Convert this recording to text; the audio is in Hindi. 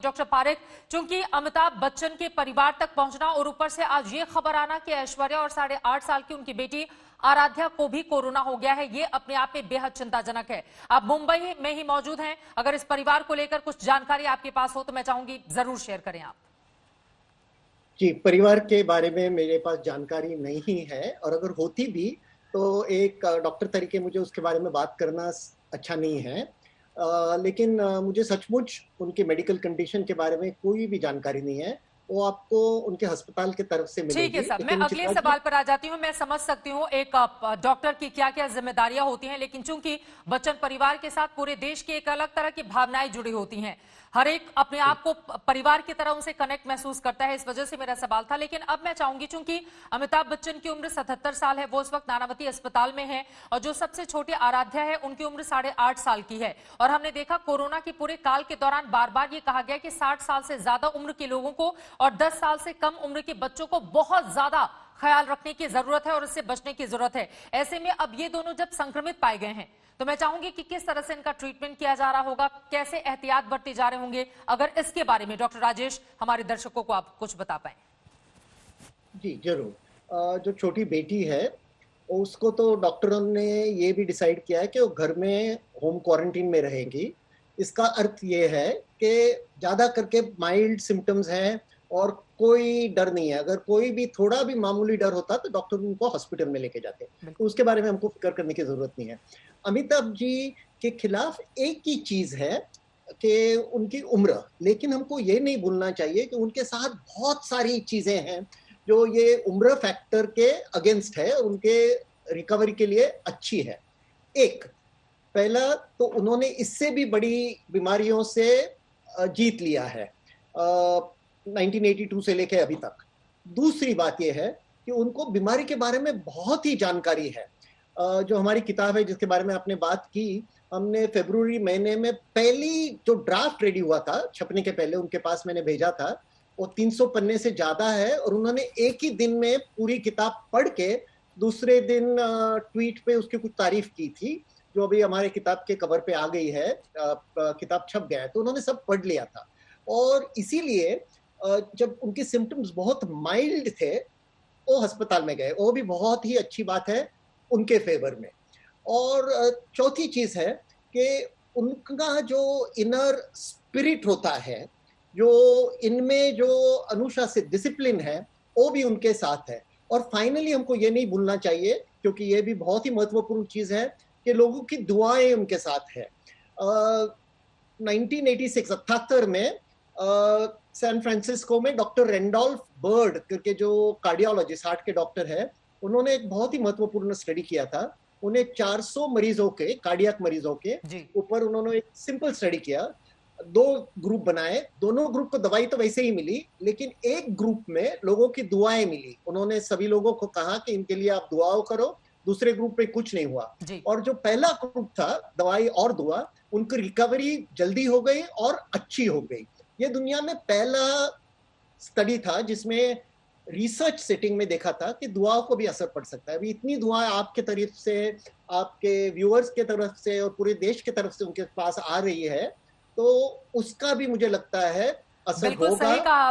डॉक्टर पारेख, चूंकि अमिताभ बच्चन के परिवार तक पहुंचना और ऊपर से आज ये खबर आना कि ऐश्वर्या और 8.5 साल की उनकी बेटी आराध्या को भी कोरोना हो गया है, ये अपने आप में बेहद चिंताजनक है। आप मुंबई में ही मौजूद हैं, अगर इस परिवार को लेकर कुछ जानकारी आपके पास हो तो मैं चाहूंगी जरूर शेयर करें आप। जी, परिवार के बारे में मेरे पास जानकारी नहीं है, और अगर होती भी तो एक डॉक्टर तरीके मुझे उसके बारे में बात करना अच्छा नहीं है। लेकिन मुझे सचमुच उनके मेडिकल कंडीशन के बारे में कोई भी जानकारी नहीं है। वो आपको उनके अस्पताल की तरफ से ठीक है मिलेगी। साहब, मैं लेकिन अगले सवाल पर आ जाती हूं। मैं समझ सकती हूं एक डॉक्टर की क्या क्या जिम्मेदारियां होती हैं, लेकिन चूंकि बच्चन परिवार के साथ पूरे देश की एक अलग तरह की भावनाएं जुड़ी होती हैं, हर एक अपने आप को परिवार की तरह उनसे कनेक्ट महसूस करता है, इस वजह से मेरा सवाल था। लेकिन अब मैं चाहूंगी, चूंकि अमिताभ बच्चन की उम्र 77 साल है, वो इस वक्त नानावती अस्पताल में है, और जो सबसे छोटी आराध्या है उनकी उम्र 8.5 साल की है, और हमने देखा कोरोना के पूरे काल के दौरान बार बार ये कहा गया कि 60 साल से ज्यादा उम्र के लोगों को और 10 साल से कम उम्र के बच्चों को बहुत ज्यादा ख्याल रखने की जरूरत है और इससे बचने की जरूरत है। ऐसे में अब ये दोनों जब संक्रमित पाए गए हैं तो मैं चाहूंगी कि किस तरह से इनका ट्रीटमेंट किया जा रहा होगा, कैसे एहतियात बरते जा रहे होंगे, अगर इसके बारे में डॉक्टर राजेश हमारे दर्शकों को आप कुछ बता पाए। जी जरूर। जो छोटी बेटी है उसको तो डॉक्टरों ने ये भी डिसाइड किया है कि वो घर में होम क्वारंटीन में रहेगी। इसका अर्थ ये है कि ज्यादा करके माइल्ड सिम्टम्स हैं और कोई डर नहीं है। अगर कोई भी थोड़ा भी मामूली डर होता तो डॉक्टर उनको हॉस्पिटल में लेके जाते, तो उसके बारे में हमको फिक्र करने की जरूरत नहीं है। अमिताभ जी के खिलाफ एक ही चीज है कि उनकी उम्र, लेकिन हमको ये नहीं भूलना चाहिए कि उनके साथ बहुत सारी चीजें हैं जो ये उम्र फैक्टर के अगेंस्ट है, उनके रिकवरी के लिए अच्छी है। एक पहला तो उन्होंने इससे भी बड़ी बीमारियों से जीत लिया है 1982 से लेके अभी तक। दूसरी बात यह है कि उनको बीमारी के बारे में बहुत ही जानकारी है। जो हमारी किताब है जिसके बारे में आपने बात की, हमने फरवरी महीने में पहली जो ड्राफ्ट रेडी हुआ था छपने के पहले उनके पास मैंने भेजा था, वो 300 पन्ने से ज्यादा है, और उन्होंने एक ही दिन में पूरी किताब पढ़ के दूसरे दिन ट्वीट पे उसकी कुछ तारीफ की थी, जो अभी हमारे किताब के कवर पे आ गई है। किताब छप गया है, तो उन्होंने सब पढ़ लिया था। और इसीलिए जब उनके सिम्टम्स बहुत माइल्ड थे वो अस्पताल में गए, वो भी बहुत ही अच्छी बात है उनके फेवर में। और चौथी चीज है कि उनका जो इनर स्पिरिट होता है, जो इनमें जो अनुशासित डिसिप्लिन है, वो भी उनके साथ है। और फाइनली हमको ये नहीं भूलना चाहिए, क्योंकि ये भी बहुत ही महत्वपूर्ण चीज है, कि लोगों की दुआएं उनके साथ है। 1978 में सैन फ्रांसिस्को में डॉक्टर रेंडोल्फ बर्ड करके जो कार्डियोलॉजिस्ट हार्ट के डॉक्टर है, उन्होंने एक बहुत ही महत्वपूर्ण स्टडी किया था। उन्हें 400 मरीजों के, कार्डियक मरीजों के ऊपर उन्होंने एक सिंपल स्टडी किया। 2 ग्रुप बनाए, दोनों ग्रुप को दवाई तो वैसे ही मिली, लेकिन एक ग्रुप में लोगों की दुआएं मिली। उन्होंने सभी लोगों को कहा कि इनके लिए आप दुआओं करो। दूसरे ग्रुप पे कुछ नहीं हुआ, और जो पहला ग्रुप था दवाई और दुआ, उनकी रिकवरी जल्दी हो गई और अच्छी हो गई। ये दुनिया में पहला स्टडी था जिसमें रिसर्च सेटिंग में देखा था कि दुआओं को भी असर पड़ सकता है। अभी इतनी दुआएं आपके तरफ से, आपके व्यूअर्स के तरफ से और पूरे देश के तरफ से उनके पास आ रही है, तो उसका भी मुझे लगता है असर होगा।